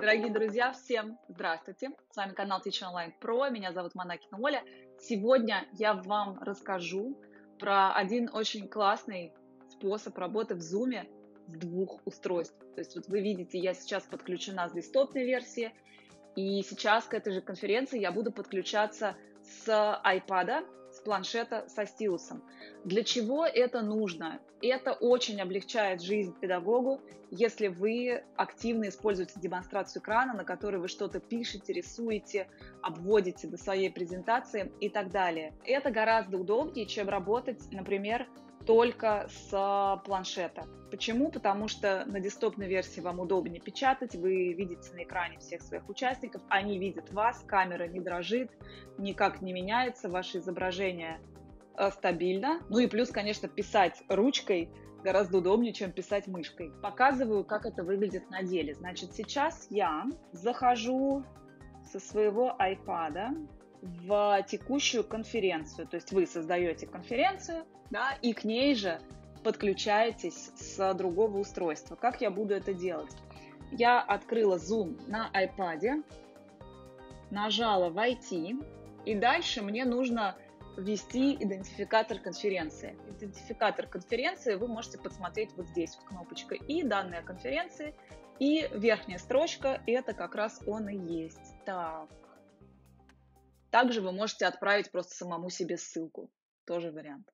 Дорогие друзья, всем здравствуйте! С вами канал Teach Online Pro, меня зовут Монакина Оля. Сегодня я вам расскажу про один очень классный способ работы в Zoom с двух устройств. То есть вот вы видите, я сейчас подключена с десктопной версии, и сейчас к этой же конференции я буду подключаться с iPad, с планшета, со стилусом. Для чего это нужно? Это очень облегчает жизнь педагогу, если вы активно используете демонстрацию экрана, на которой вы что-то пишете, рисуете, обводите до своей презентации и так далее. Это гораздо удобнее, чем работать, например, только с планшета. Почему? Потому что на десктопной версии вам удобнее печатать, вы видите на экране всех своих участников, они видят вас, камера не дрожит, никак не меняется, ваше изображение стабильно. Ну и плюс, конечно, писать ручкой гораздо удобнее, чем писать мышкой. Показываю, как это выглядит на деле. Значит, сейчас я захожу со своего iPad в текущую конференцию. То есть вы создаете конференцию, да, и к ней же подключаетесь с другого устройства. Как я буду это делать? Я открыла Zoom на iPad, нажала «Войти», и дальше мне нужно ввести идентификатор конференции. Идентификатор конференции вы можете посмотреть вот здесь, вот кнопочка «И», данные конференции, и верхняя строчка, это как раз он и есть. Так. Также вы можете отправить просто самому себе ссылку, тоже вариант.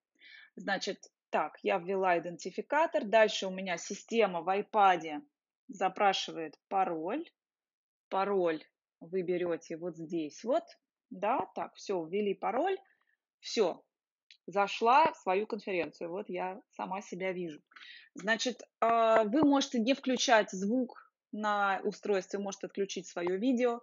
Значит, так, я ввела идентификатор, дальше у меня система в iPad запрашивает пароль. Пароль вы берете вот здесь вот, да, так, все, ввели пароль, все, зашла в свою конференцию, вот я сама себя вижу. Значит, вы можете не включать звук на устройстве, можете отключить свое видео,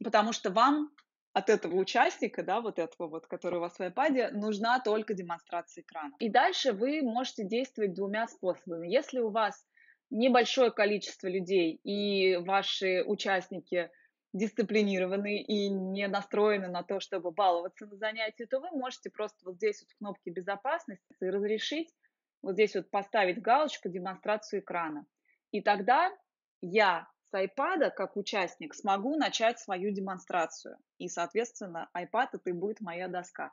потому что вам от этого участника, да, вот этого вот, который у вас в iPad, нужна только демонстрация экрана. И дальше вы можете действовать двумя способами. Если у вас небольшое количество людей и ваши участники дисциплинированы и не настроены на то, чтобы баловаться на занятии, то вы можете просто вот здесь вот в кнопке безопасности разрешить, вот здесь вот поставить галочку демонстрацию экрана. И тогда я с iPad, как участник, смогу начать свою демонстрацию. И, соответственно, iPad это и будет моя доска.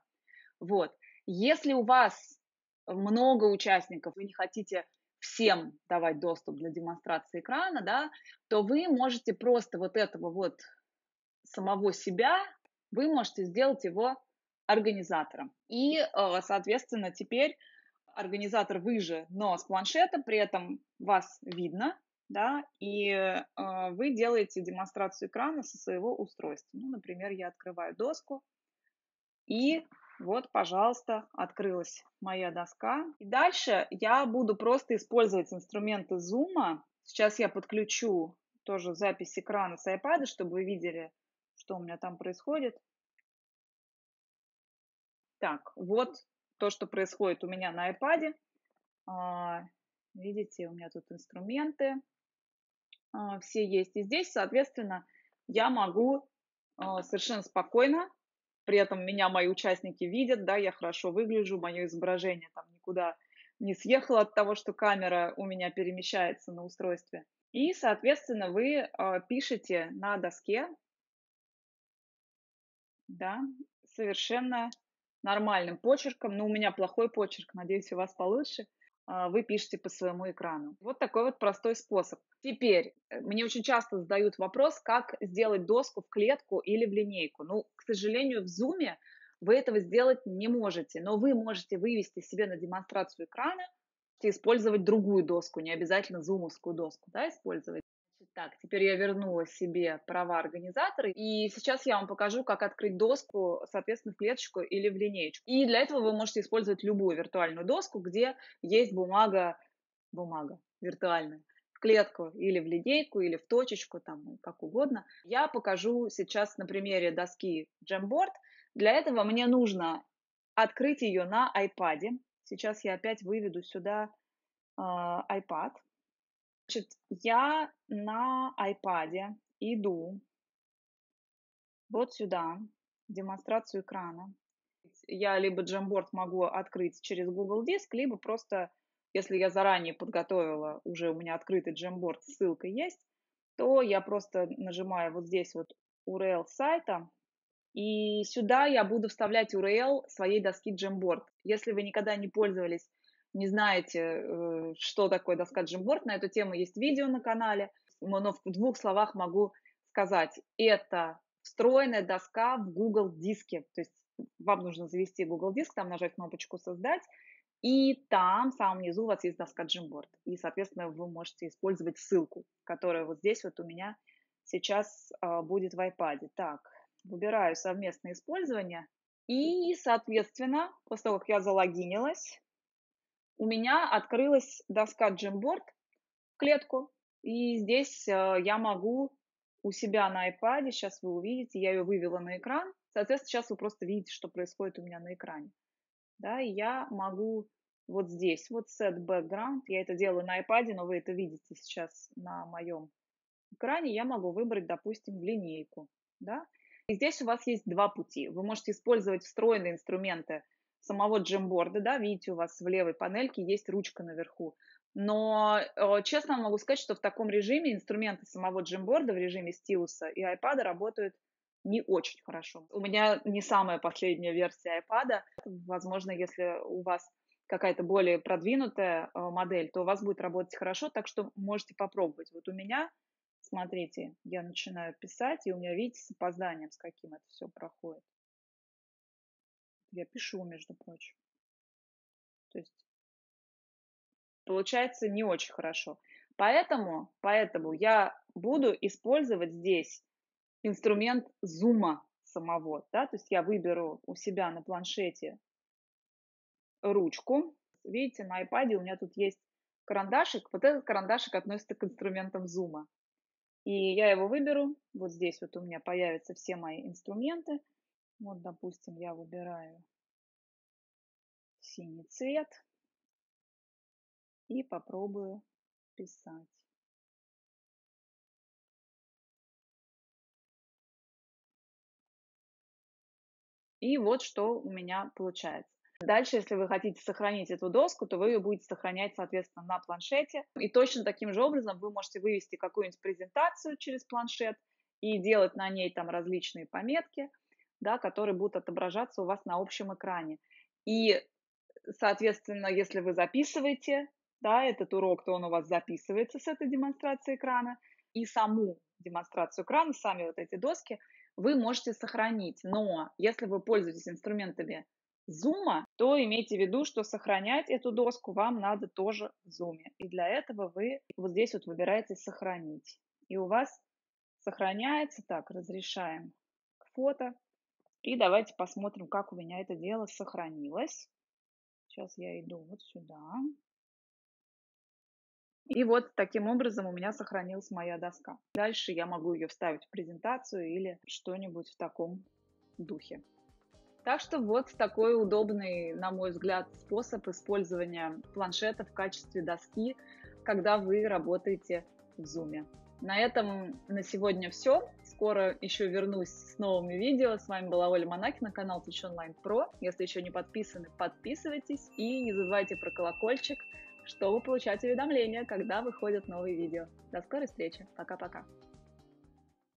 Вот. Если у вас много участников, вы не хотите всем давать доступ для демонстрации экрана, да, то вы можете просто вот этого вот самого себя, вы можете сделать его организатором. И, соответственно, теперь организатор вы же, но с планшета, при этом вас видно, да, и вы делаете демонстрацию экрана со своего устройства. Ну, например, я открываю доску, и вот, пожалуйста, открылась моя доска. И дальше я буду просто использовать инструменты Zoom. Сейчас я подключу тоже запись экрана с iPad, чтобы вы видели, что у меня там происходит. Так, вот то, что происходит у меня на iPad. Видите, у меня тут инструменты все есть. И здесь, соответственно, я могу совершенно спокойно, при этом меня мои участники видят, да, я хорошо выгляжу, мое изображение там никуда не съехало от того, что камера у меня перемещается на устройстве. И, соответственно, вы пишете на доске, да, совершенно нормальным почерком. Ну, у меня плохой почерк, надеюсь, у вас получше. Вы пишете по своему экрану. Вот такой вот простой способ. Теперь, мне очень часто задают вопрос, как сделать доску в клетку или в линейку. Ну, к сожалению, в Zoom вы этого сделать не можете, но вы можете вывести себе на демонстрацию экрана, использовать другую доску, не обязательно зумовскую доску, да, использовать. Так, теперь я вернула себе права организатора, и сейчас я вам покажу, как открыть доску, соответственно, в клеточку или в линеечку. И для этого вы можете использовать любую виртуальную доску, где есть бумага виртуальная, в клетку или в линейку, или в точечку, там, как угодно. Я покажу сейчас на примере доски Jamboard. Для этого мне нужно открыть ее на iPad. Сейчас я опять выведу сюда iPad. Значит, я на iPad иду вот сюда, демонстрацию экрана. Я либо Jamboard могу открыть через Google Диск, либо просто, если я заранее подготовила, уже у меня открытый Jamboard, ссылка есть, то я просто нажимаю вот здесь вот URL сайта, и сюда я буду вставлять URL своей доски Jamboard. Если вы никогда не пользовались, не знаете, что такое доска Jamboard, на эту тему есть видео на канале, но в двух словах могу сказать. Это встроенная доска в Google диске. То есть вам нужно завести Google диск, там нажать кнопочку «Создать», и там, в самом низу, у вас есть доска Jamboard. И, соответственно, вы можете использовать ссылку, которая вот здесь вот у меня сейчас будет в iPad. Так, выбираю совместное использование. И, соответственно, после того, как я залогинилась, у меня открылась доска Jamboard в клетку. И здесь я могу у себя на iPad, сейчас вы увидите, я ее вывела на экран. Соответственно, сейчас вы просто видите, что происходит у меня на экране. Да, и я могу вот здесь, вот Set Background, я это делаю на iPad, но вы это видите сейчас на моем экране, я могу выбрать, допустим, линейку, да. И здесь у вас есть два пути. Вы можете использовать встроенные инструменты самого Jamboard, да, видите, у вас в левой панельке есть ручка наверху. Но честно могу сказать, что в таком режиме инструменты самого Jamboard в режиме стилуса и iPad работают не очень хорошо. У меня не самая последняя версия iPad. Возможно, если у вас какая-то более продвинутая модель, то у вас будет работать хорошо, так что можете попробовать. Вот у меня, смотрите, я начинаю писать, и у меня, видите, с опозданием, с каким это все проходит. Я пишу, между прочим. То есть получается не очень хорошо. Поэтому я буду использовать здесь инструмент зума самого, да, то есть я выберу у себя на планшете ручку. Видите, на iPad у меня тут есть карандашик. Вот этот карандашик относится к инструментам зума. И я его выберу. Вот здесь вот у меня появятся все мои инструменты. Вот, допустим, я выбираю синий цвет и попробую писать. И вот что у меня получается. Дальше, если вы хотите сохранить эту доску, то вы ее будете сохранять, соответственно, на планшете. И точно таким же образом вы можете вывести какую-нибудь презентацию через планшет и делать на ней там различные пометки, да, которые будут отображаться у вас на общем экране. И, соответственно, если вы записываете, да, этот урок, то он у вас записывается с этой демонстрации экрана. И саму демонстрацию экрана, сами вот эти доски, вы можете сохранить. Но если вы пользуетесь инструментами Zoom, то имейте в виду, что сохранять эту доску вам надо тоже в Zoom. И для этого вы вот здесь вот выбираете «Сохранить». И у вас сохраняется. Так, разрешаем к фото. И давайте посмотрим, как у меня это дело сохранилось. Сейчас я иду вот сюда. И вот таким образом у меня сохранилась моя доска. Дальше я могу ее вставить в презентацию или что-нибудь в таком духе. Так что вот такой удобный, на мой взгляд, способ использования планшета в качестве доски, когда вы работаете в Zoom. На этом на сегодня все. Скоро еще вернусь с новыми видео. С вами была Оля Монахина, канал Teach Online Pro. Если еще не подписаны, подписывайтесь и не забывайте про колокольчик, чтобы получать уведомления, когда выходят новые видео. До скорой встречи. Пока-пока.